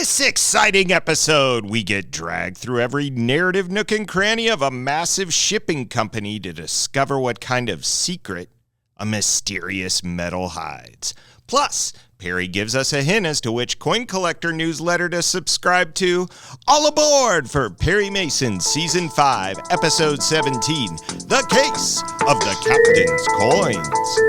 this exciting episode, we get dragged through every narrative nook and cranny of a massive shipping company to discover what kind of secret a mysterious metal hides. Plus, Perry gives us a hint as to which coin collector newsletter to subscribe to. All aboard for Perry Mason Season 5, Episode 17, The Case of the Captain's Coins.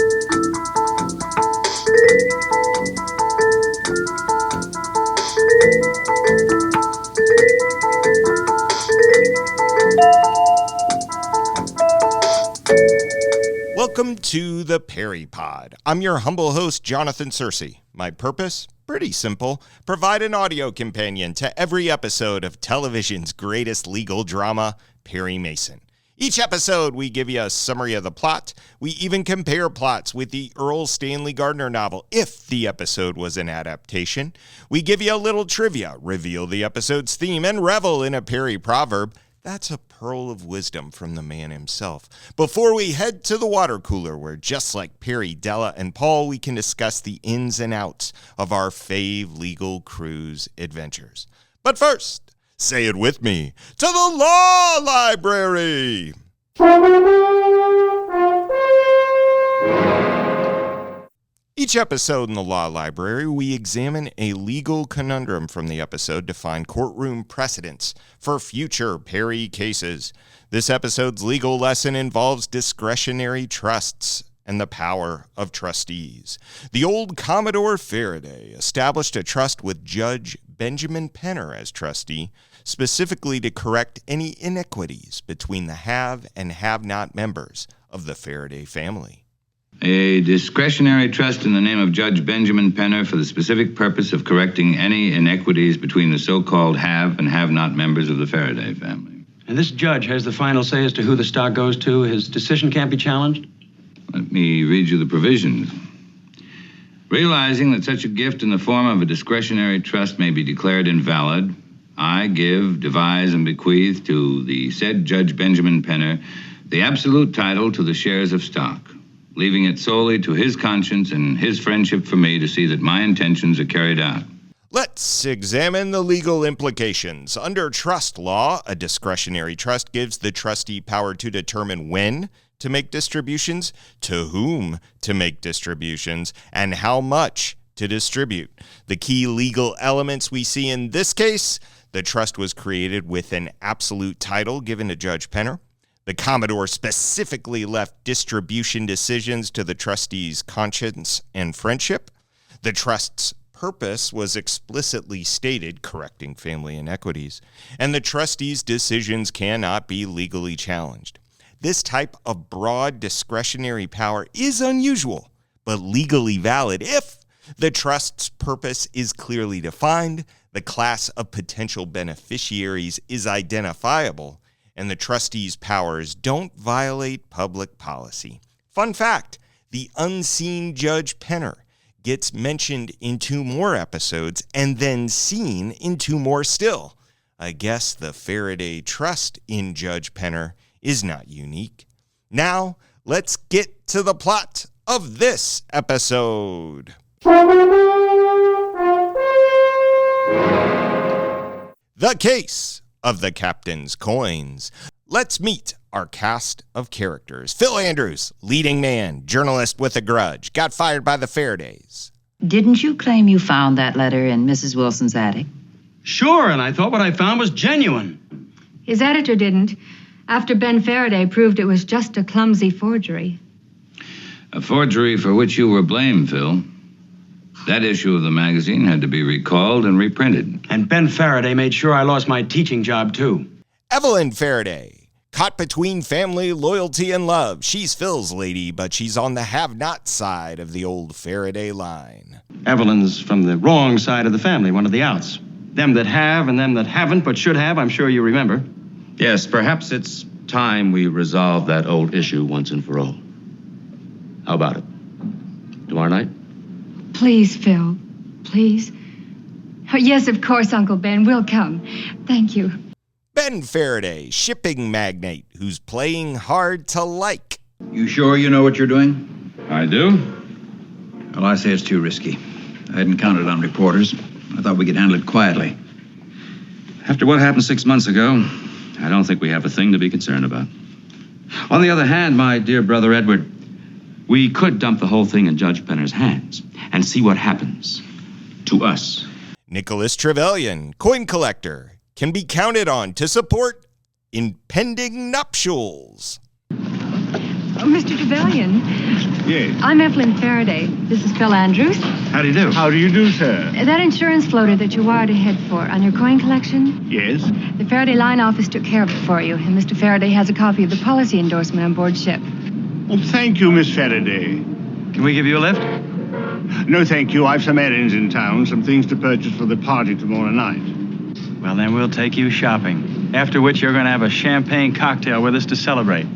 Welcome to the Perry Pod. I'm your humble host, Jonathan Searcy. My purpose? Pretty simple. Provide an audio companion to every episode of television's greatest legal drama, Perry Mason. Each episode, we give you a summary of the plot. We even compare plots with the Earl Stanley Gardner novel, if the episode was an adaptation. We give you a little trivia, reveal the episode's theme, and revel in a Perry proverb. That's a pearl of wisdom from the man himself. Before we head to the water cooler, where just like Perry, Della, and Paul, we can discuss the ins and outs of our fave legal cruise adventures. But first, say it with me, to the law library! Each episode in the Law Library, we examine a legal conundrum from the episode to find courtroom precedents for future Perry cases. This episode's legal lesson involves discretionary trusts and the power of trustees. The old Commodore Faraday established a trust with Judge Benjamin Penner as trustee, specifically to correct any inequities between the have and have-not members of the Faraday family. A discretionary trust in the name of Judge Benjamin Penner for the specific purpose of correcting any inequities between the so-called have and have-not members of the Faraday family. And this judge has the final say as to who the stock goes to. His decision can't be challenged? Let me read you the provisions. Realizing that such a gift in the form of a discretionary trust may be declared invalid, I give, devise, and bequeath to the said Judge Benjamin Penner the absolute title to the shares of stock, leaving it solely to his conscience and his friendship for me to see that my intentions are carried out. Let's examine the legal implications. Under trust law, a discretionary trust gives the trustee power to determine when to make distributions, to whom to make distributions, and how much to distribute. The key legal elements we see in this case: the trust was created with an absolute title given to Judge Penner. The Commodore specifically left distribution decisions to the trustee's conscience and friendship. The trust's purpose was explicitly stated, correcting family inequities, and the trustee's decisions cannot be legally challenged. This type of broad discretionary power is unusual, but legally valid if the trust's purpose is clearly defined, the class of potential beneficiaries is identifiable, and the trustee's powers don't violate public policy. Fun fact, the unseen Judge Penner gets mentioned in 2 more episodes and then seen in 2 more still. I guess the Faraday trust in Judge Penner is not unique. Now, let's get to the plot of this episode. The Case of the Captain's Coins. Let's meet our cast of characters. Phil Andrews, leading man, journalist with a grudge, got fired by the Faradays. Didn't you claim you found that letter in Mrs. Wilson's attic? Sure, and I thought what I found was genuine. His editor didn't, after Ben Faraday proved it was just a clumsy forgery. A forgery for which you were blamed, Phil. That issue of the magazine had to be recalled and reprinted. And Ben Faraday made sure I lost my teaching job, too. Evelyn Faraday, caught between family, loyalty, and love. She's Phil's lady, but she's on the have-not side of the old Faraday line. Evelyn's from the wrong side of the family, one of the outs. Them that have and them that haven't but should have, I'm sure you remember. Yes, perhaps it's time we resolve that old issue once and for all. How about it? Tomorrow night? Please, Phil. Please. Oh, yes, of course, Uncle Ben. We'll come. Thank you. Ben Faraday, shipping magnate who's playing hard to like. You sure you know what you're doing? I do. Well, I say it's too risky. I hadn't counted on reporters. I thought we could handle it quietly. After what happened 6 months ago, I don't think we have a thing to be concerned about. On the other hand, my dear brother Edward, we could dump the whole thing in Judge Penner's hands and see what happens to us. Nicholas Trevelyan, coin collector, can be counted on to support impending nuptials. Oh, Mr. Trevelyan. Yes. I'm Evelyn Faraday. This is Phil Andrews. How do you do? How do you do, sir? That insurance floater that you wired ahead for on your coin collection? Yes. The Faraday line office took care of it for you, and Mr. Faraday has a copy of the policy endorsement on board ship. Oh, thank you, Miss Faraday. Can we give you a lift? No, thank you. I've some errands in town, some things to purchase for the party tomorrow night. Well, then we'll take you shopping. After which you're going to have a champagne cocktail with us to celebrate.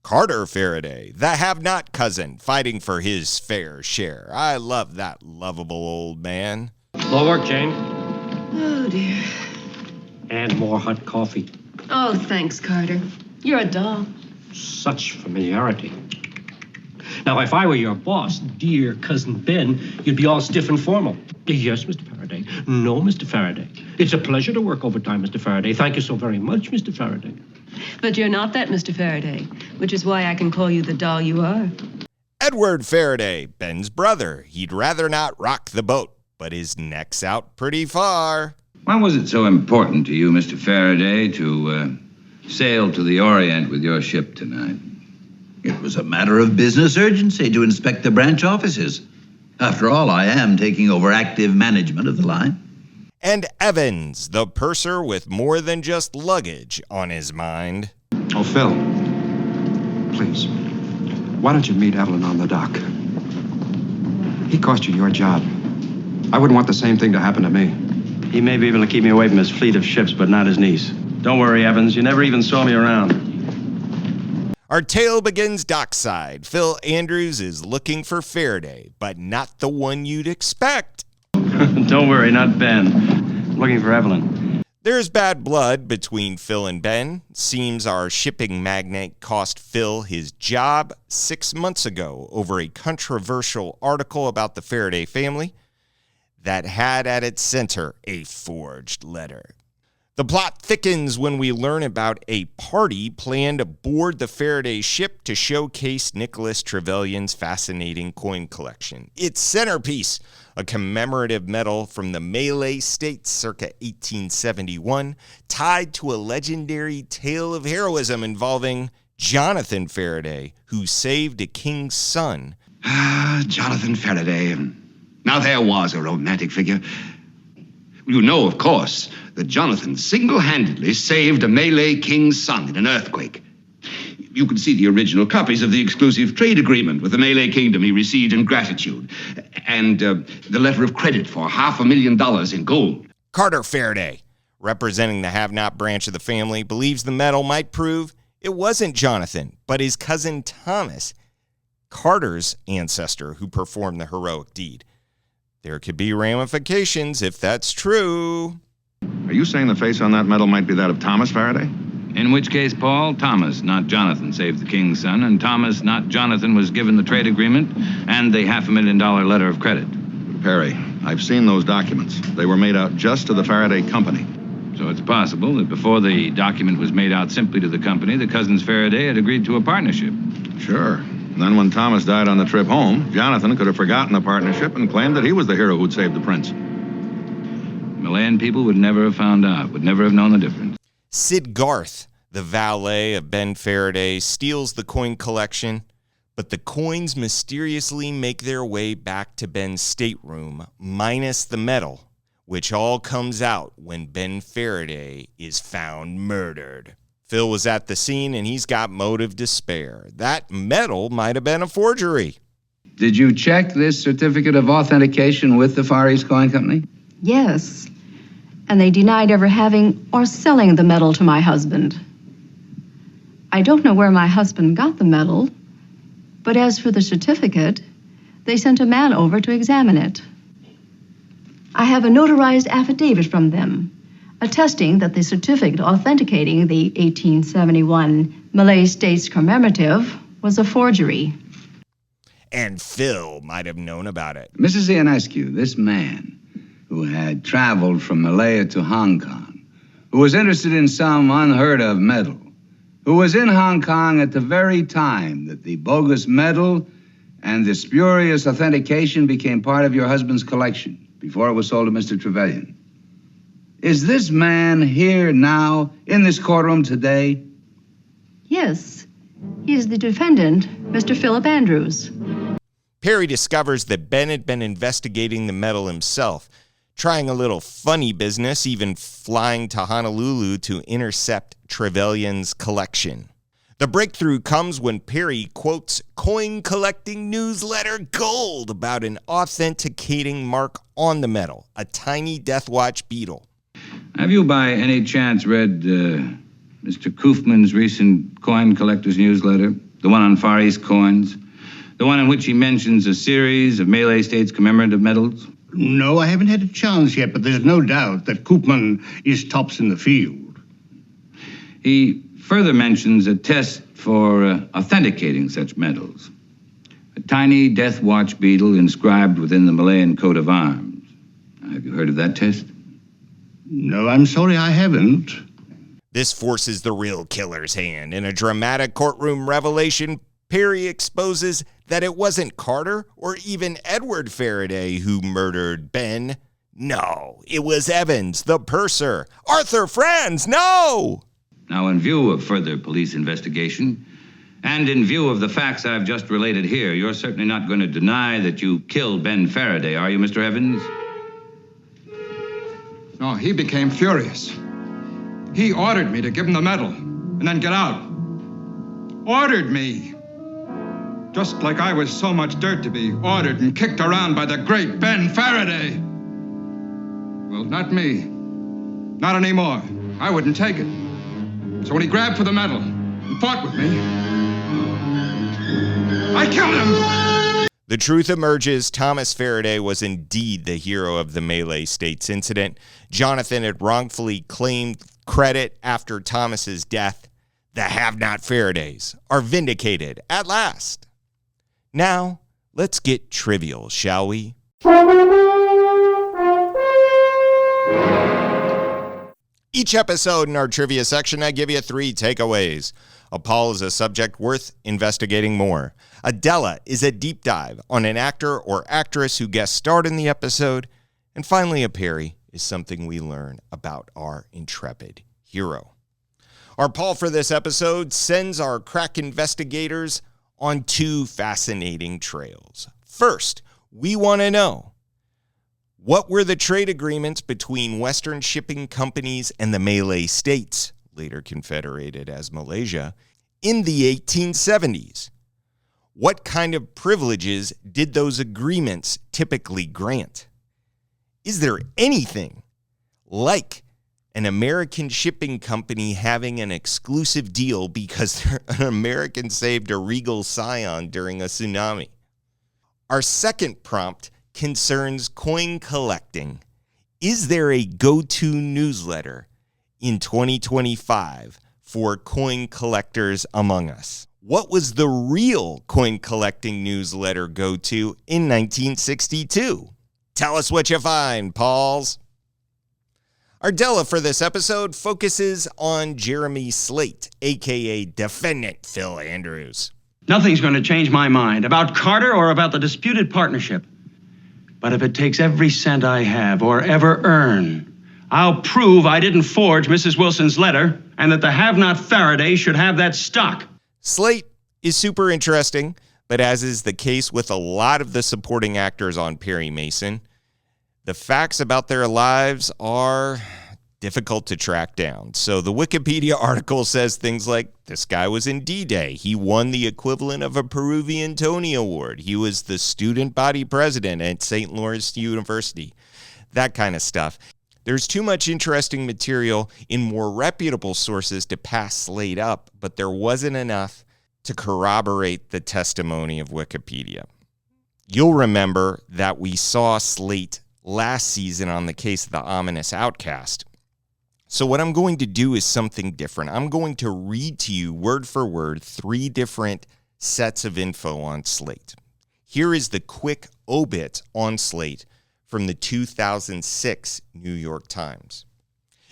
Carter Faraday, the have-not cousin, fighting for his fair share. I love that lovable old man. More work, Jane. Oh, dear. And more hot coffee. Oh, thanks, Carter. You're a doll. Such familiarity. Now, if I were your boss, dear Cousin Ben, you'd be all stiff and formal. Yes, Mr. Faraday. No, Mr. Faraday. It's a pleasure to work overtime, Mr. Faraday. Thank you so very much, Mr. Faraday. But you're not that, Mr. Faraday, which is why I can call you the doll you are. Edward Faraday, Ben's brother. He'd rather not rock the boat, but his neck's out pretty far. Why was it so important to you, Mr. Faraday, to sail to the Orient with your ship tonight? It was a matter of business urgency to inspect the branch offices. After all, I am taking over active management of the line. And Evans, the purser with more than just luggage on his mind. Oh, Phil, please, why don't you meet Evelyn on the dock? He cost you your job. I wouldn't want the same thing to happen to me. He may be able to keep me away from his fleet of ships, but not his niece. Don't worry, Evans. You never even saw me around. Our tale begins dockside. Phil Andrews is looking for Faraday, but not the one you'd expect. Don't worry, not Ben. I'm looking for Evelyn. There's bad blood between Phil and Ben. Seems our shipping magnate cost Phil his job 6 months ago over a controversial article about the Faraday family that had at its center a forged letter. The plot thickens when we learn about a party planned aboard the Faraday ship to showcase Nicholas Trevelyan's fascinating coin collection. Its centerpiece, a commemorative medal from the Malay States circa 1871, tied to a legendary tale of heroism involving Jonathan Faraday, who saved a king's son. Jonathan Faraday. Now there was a romantic figure. You know, of course, that Jonathan single-handedly saved a Malay king's son in an earthquake. You can see the original copies of the exclusive trade agreement with the Malay kingdom he received in gratitude, and the letter of credit for $500,000 in gold. Carter Faraday, representing the have-not branch of the family, believes the medal might prove it wasn't Jonathan, but his cousin Thomas, Carter's ancestor, who performed the heroic deed. There could be ramifications if that's true. Are you saying the face on that medal might be that of Thomas Faraday? In which case, Paul, Thomas, not Jonathan, saved the king's son, and Thomas, not Jonathan, was given the trade agreement and the $500,000 letter of credit. Perry, I've seen those documents. They were made out just to the Faraday Company. So it's possible that before the document was made out simply to the company, the cousins Faraday had agreed to a partnership. Sure. Then when Thomas died on the trip home, Jonathan could have forgotten the partnership and claimed that he was the hero who'd saved the prince. Malayan people would never have found out, would never have known the difference. Sid Garth, the valet of Ben Faraday, steals the coin collection, but the coins mysteriously make their way back to Ben's stateroom, minus the medal, which all comes out when Ben Faraday is found murdered. Phil was at the scene, and he's got motive to spare. That medal might have been a forgery. Did you check this certificate of authentication with the Far East Coin Company? Yes, and they denied ever having or selling the medal to my husband. I don't know where my husband got the medal, but as for the certificate, they sent a man over to examine it. I have a notarized affidavit from them, attesting that the certificate authenticating the 1871 Malay States commemorative was a forgery. And Phil might have known about it. Mrs. Ionescu, this man, who had traveled from Malaya to Hong Kong, who was interested in some unheard of metal, who was in Hong Kong at the very time that the bogus metal and the spurious authentication became part of your husband's collection before it was sold to Mr. Trevelyan. Is this man here now, in this courtroom today? Yes, he is the defendant, Mr. Philip Andrews. Perry discovers that Ben had been investigating the metal himself, trying a little funny business, even flying to Honolulu to intercept Trevelyan's collection. The breakthrough comes when Perry quotes coin-collecting newsletter Gold about an authenticating mark on the metal, a tiny Death Watch beetle. Have you by any chance read Mr. Koofman's recent coin collector's newsletter? The one on Far East coins? The one in which he mentions a series of Malay States commemorative medals? No, I haven't had a chance yet, but there's no doubt that Koopman is tops in the field. He further mentions a test for authenticating such medals. A tiny Death Watch beetle inscribed within the Malayan coat of arms. Have you heard of that test? No, I'm sorry, I haven't. This forces the real killer's hand. In a dramatic courtroom revelation, Perry exposes that it wasn't Carter or even Edward Faraday who murdered Ben. No, it was Evans, the purser. Arthur Franz, no! Now, in view of further police investigation, and in view of the facts I've just related here, you're certainly not going to deny that you killed Ben Faraday, are you, Mr. Evans? No, he became furious. He ordered me to give him the medal and then get out. Ordered me. Just like I was so much dirt to be ordered and kicked around by the great Ben Faraday. Well, not me. Not anymore. I wouldn't take it. So when he grabbed for the medal and fought with me, I killed him! The truth emerges. Thomas Faraday was indeed the hero of the Malay States incident. Jonathan had wrongfully claimed credit after Thomas's death. The have-not Faradays are vindicated at last. Now, let's get trivial, shall we? Each episode in our trivia section, I give you 3 takeaways. A Paul is a subject worth investigating more. Adela is a deep dive on an actor or actress who guest starred in the episode. And finally, a Perry is something we learn about our intrepid hero. Our Paul for this episode sends our crack investigators on 2 fascinating trails. First, we want to know, what were the trade agreements between Western shipping companies and the Malay States, later confederated as Malaysia, in the 1870s? What kind of privileges did those agreements typically grant? Is there anything like an American shipping company having an exclusive deal because an American saved a regal scion during a tsunami? Our second prompt concerns coin collecting. Is there a go-to newsletter in 2025 for coin collectors among us? What was the real coin collecting newsletter go-to in 1962? Tell us what you find, Pauls. Our Della for this episode focuses on Jeremy Slate, a.k.a. Defendant Phil Andrews. Nothing's going to change my mind about Carter or about the disputed partnership. But if it takes every cent I have or ever earn, I'll prove I didn't forge Mrs. Wilson's letter and that the have-not Faraday should have that stock. Slate is super interesting, but as is the case with a lot of the supporting actors on Perry Mason, the facts about their lives are difficult to track down. So the Wikipedia article says things like, this guy was in D-Day. He won the equivalent of a Peruvian Tony Award. He was the student body president at St. Lawrence University. That kind of stuff. There's too much interesting material in more reputable sources to pass Slate up, but there wasn't enough to corroborate the testimony of Wikipedia. You'll remember that we saw Slate last season on the case of the ominous outcast. So what I'm going to do is something different. I'm going to read to you word for word 3 different sets of info on Slate. Here is the quick obit on Slate from the 2006 New York Times.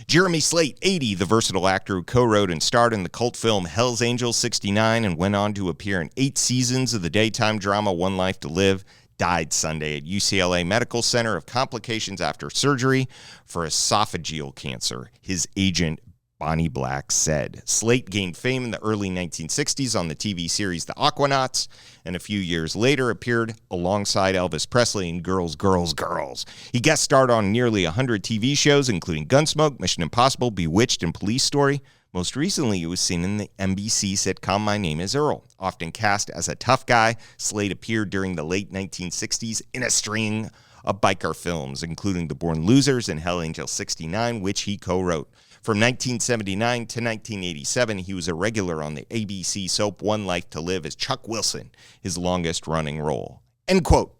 Jeremy Slate, 80, the versatile actor who co-wrote and starred in the cult film Hell's Angels 69 and went on to appear in 8 seasons of the daytime drama One Life to Live, died Sunday at UCLA Medical Center of complications after surgery for esophageal cancer, his agent Bonnie Black said. Slate gained fame in the early 1960s on the TV series The Aquanauts, and a few years later appeared alongside Elvis Presley in Girls, Girls, Girls. He guest starred on nearly 100 TV shows, including Gunsmoke, Mission Impossible, Bewitched, and Police Story. Most recently, he was seen in the NBC sitcom My Name is Earl. Often cast as a tough guy, Slate appeared during the late 1960s in a string of biker films, including The Born Losers and Hell Angel 69, which he co-wrote. From 1979 to 1987, he was a regular on the ABC soap One Life to Live as Chuck Wilson, his longest-running role. End quote.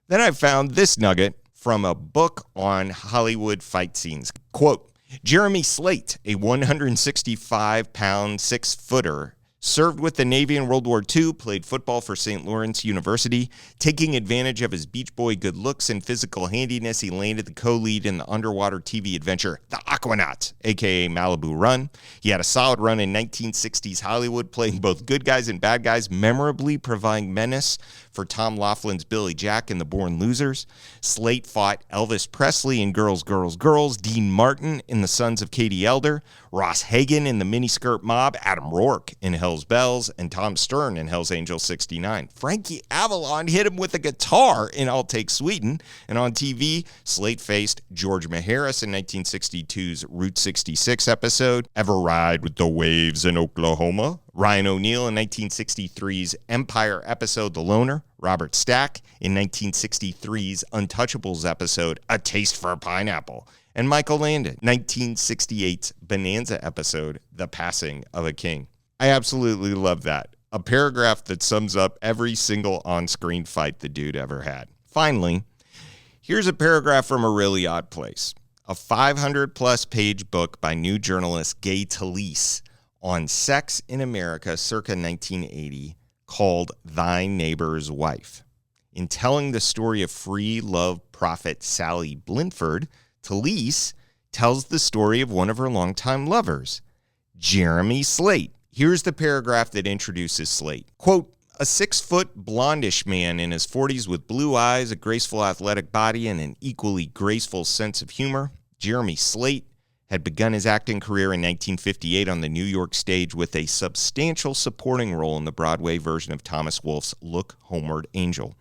Then I found this nugget from a book on Hollywood fight scenes. Quote, Jeremy Slate, a 165-pound, 6-footer, served with the Navy in World War II, played football for St. Lawrence University. Taking advantage of his Beach Boy good looks and physical handiness, he landed the co-lead in the underwater TV adventure, The Aquanauts, a.k.a. Malibu Run. He had a solid run in 1960s Hollywood, playing both good guys and bad guys, memorably providing menace for Tom Laughlin's Billy Jack in The Born Losers. Slate fought Elvis Presley in Girls, Girls, Girls, Dean Martin in The Sons of Katie Elder, Ross Hagen in The Miniskirt Mob, Adam Rourke in Hell's Bells, and Tom Stern in Hell's Angels 69. Frankie Avalon hit him with a guitar in I'll Take Sweden. And on TV, Slate faced George Maharis in 1962's Route 66 episode, Ever Ride with the Waves in Oklahoma, Ryan O'Neal in 1963's Empire episode The Loner, Robert Stack in 1963's Untouchables episode A Taste for Pineapple, and Michael Landon, 1968's Bonanza episode The Passing of a King. I absolutely love that. A paragraph that sums up every single on-screen fight the dude ever had. Finally, here's a paragraph from A Really Odd Place, a 500-plus page book by new journalist Gay Talese on sex in America circa 1980 called Thy Neighbor's Wife. In telling the story of free love prophet Sally Blinford, Talese tells the story of one of her longtime lovers, Jeremy Slate. Here's the paragraph that introduces Slate. Quote, a 6-foot blondish man in his 40s with blue eyes, a graceful athletic body, and an equally graceful sense of humor, Jeremy Slate had begun his acting career in 1958 on the New York stage with a substantial supporting role in the Broadway version of Thomas Wolfe's Look Homeward Angel.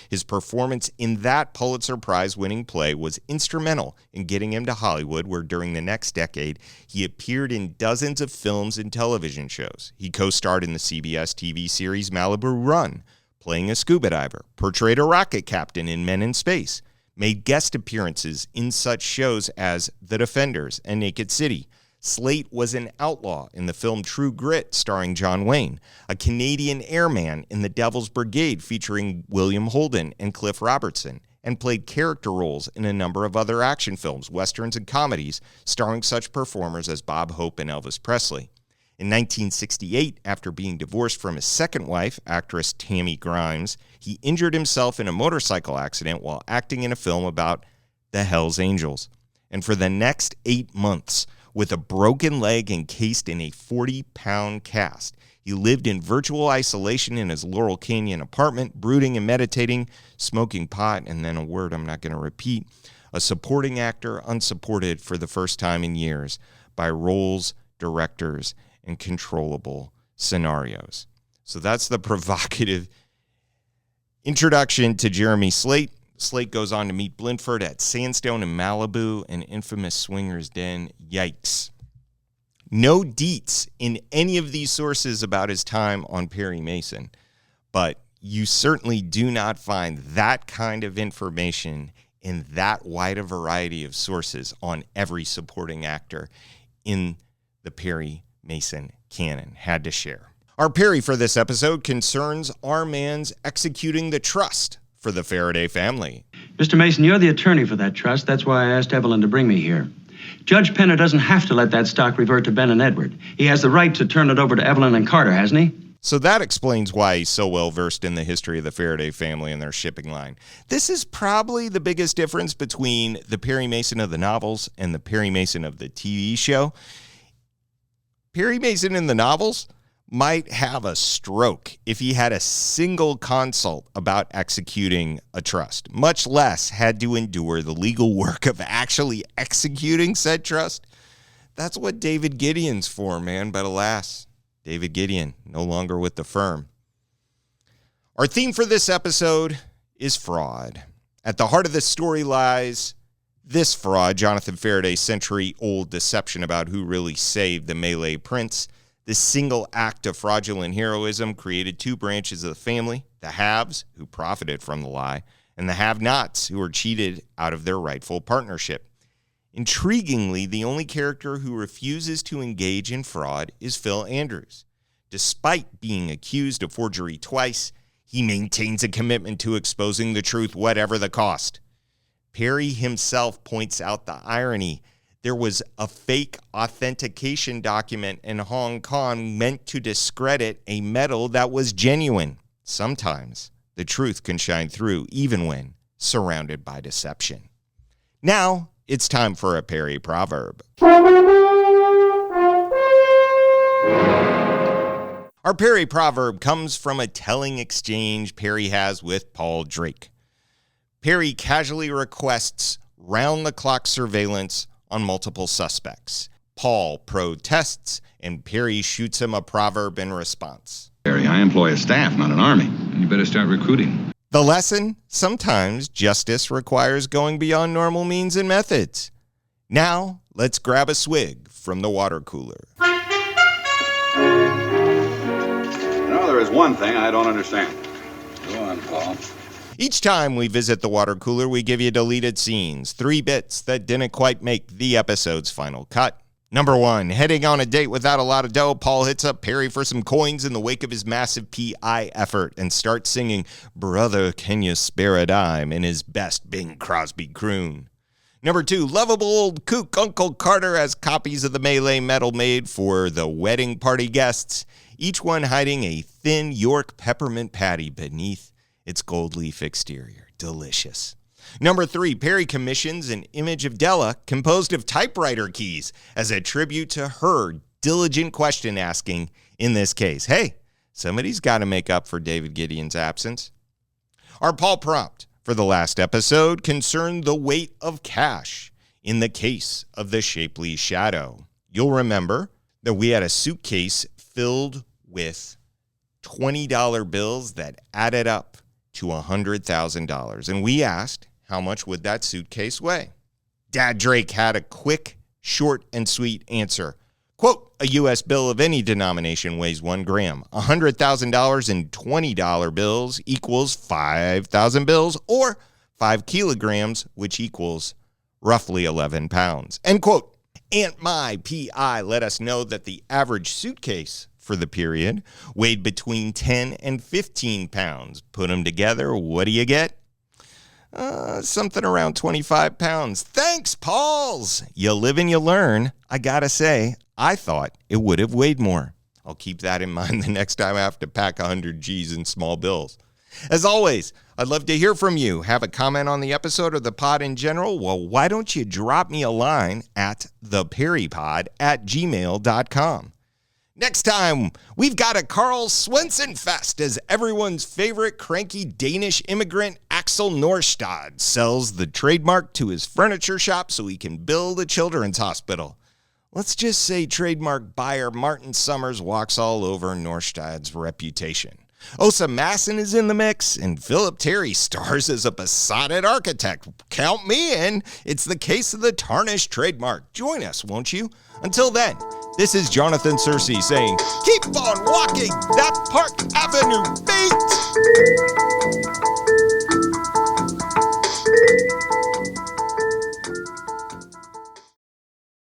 His performance in that Pulitzer Prize-winning play was instrumental in getting him to Hollywood, where during the next decade, he appeared in dozens of films and television shows. He co-starred in the CBS TV series Malibu Run, playing a scuba diver, portrayed a rocket captain in Men in Space, made guest appearances in such shows as The Defenders and Naked City. Slate was an outlaw in the film True Grit starring John Wayne, a Canadian airman in The Devil's Brigade featuring William Holden and Cliff Robertson, and played character roles in a number of other action films, westerns, and comedies starring such performers as Bob Hope and Elvis Presley. In 1968, after being divorced from his second wife, actress Tammy Grimes, he injured himself in a motorcycle accident while acting in a film about the Hells Angels. And for the next 8 months, with a broken leg encased in a 40-pound cast, he lived in virtual isolation in his Laurel Canyon apartment, brooding and meditating, smoking pot, and then a word I'm not going to repeat, a supporting actor unsupported for the first time in years by roles, directors, and controllable scenarios. So that's the provocative introduction to Jeremy Slate. Slate goes on to meet Blinford at Sandstone in Malibu, an infamous swinger's den. Yikes. No deets in any of these sources about his time on Perry Mason, but you certainly do not find that kind of information in that wide a variety of sources on every supporting actor in the Perry Mason canon. Had to share. Our Perry for this episode concerns our man's executing the trust for the Faraday family. Mr. Mason, you're the attorney for that trust. That's why I asked Evelyn to bring me here. Judge Penner doesn't have to let that stock revert to Ben and Edward. He has the right to turn it over to Evelyn and Carter, hasn't he? So that explains why he's so well versed in the history of the Faraday family and their shipping line. This is probably the biggest difference between the Perry Mason of the novels and the Perry Mason of the TV show. Perry Mason in the novels might have a stroke if he had a single consult about executing a trust, much less had to endure the legal work of actually executing said trust. That's what David Gideon's for, man, but alas, David Gideon, no longer with the firm. Our theme for this episode is fraud. At the heart of this story lies this fraud, Jonathan Faraday's century-old deception about who really saved the Malay prince. This single act of fraudulent heroism created two branches of the family, the haves, who profited from the lie, and the have-nots, who were cheated out of their rightful partnership. Intriguingly, the only character who refuses to engage in fraud is Phil Andrews. Despite being accused of forgery twice, he maintains a commitment to exposing the truth, whatever the cost. Perry himself points out the irony. There was a fake authentication document in Hong Kong meant to discredit a medal that was genuine. Sometimes the truth can shine through, even when surrounded by deception. Now, it's time for a Perry proverb. Our Perry proverb comes from a telling exchange Perry has with Paul Drake. Perry casually requests round-the-clock surveillance on multiple suspects. Paul protests, and Perry shoots him a proverb in response. Perry, I employ a staff, not an army. You better start recruiting. The lesson? Sometimes justice requires going beyond normal means and methods. Now, let's grab a swig from the water cooler. There is one thing I don't understand. Go on, Paul. Each time we visit the water cooler, we give you deleted scenes, 3 bits that didn't quite make the episode's final cut. Number 1, heading on a date without a lot of dough, Paul hits up Perry for some coins in the wake of his massive PI effort and starts singing "Brother, Can You Spare a Dime" in his best Bing Crosby croon. Number 2, lovable old kook Uncle Carter has copies of the Malay medal made for the wedding party guests, each one hiding a thin York peppermint patty beneath its gold leaf exterior. Delicious. Number 3, Perry commissions an image of Della composed of typewriter keys as a tribute to her diligent question asking in this case. Hey, somebody's got to make up for David Gideon's absence. Our Paul prompt for the last episode concerned the weight of cash in the case of the Shapley Shadow. You'll remember that we had a suitcase filled with $20 bills that added up to $100,000. And we asked, how much would that suitcase weigh? Dad Drake had a quick, short, and sweet answer. Quote, a U.S. bill of any denomination weighs 1 gram. $100,000 in $20 bills equals 5,000 bills, or 5 kilograms, which equals roughly 11 pounds. End quote. Aunt Mai, P.I., let us know that the average suitcase for the period weighed between 10 and 15 pounds. Put them together, what do you get? Something around 25 pounds. Thanks, Pauls. You live and you learn. I gotta say, I thought it would have weighed more. I'll keep that in mind the next time I have to pack 100 G's in small bills. As always, I'd love to hear from you. Have a comment on the episode or the pod in general? Well, why don't you drop me a line at theperrypod@gmail.com. Next time, we've got a Carl Swenson Fest as everyone's favorite cranky Danish immigrant Axel Norstad sells the trademark to his furniture shop so he can build a children's hospital. Let's just say trademark buyer Martin Summers walks all over Norstad's reputation. Osa Masson is in the mix, and Philip Terry stars as a besotted architect. Count me in. It's the case of the tarnished trademark. Join us, won't you? Until then, this is Jonathan Searcy saying, keep on walking that Park Avenue beat!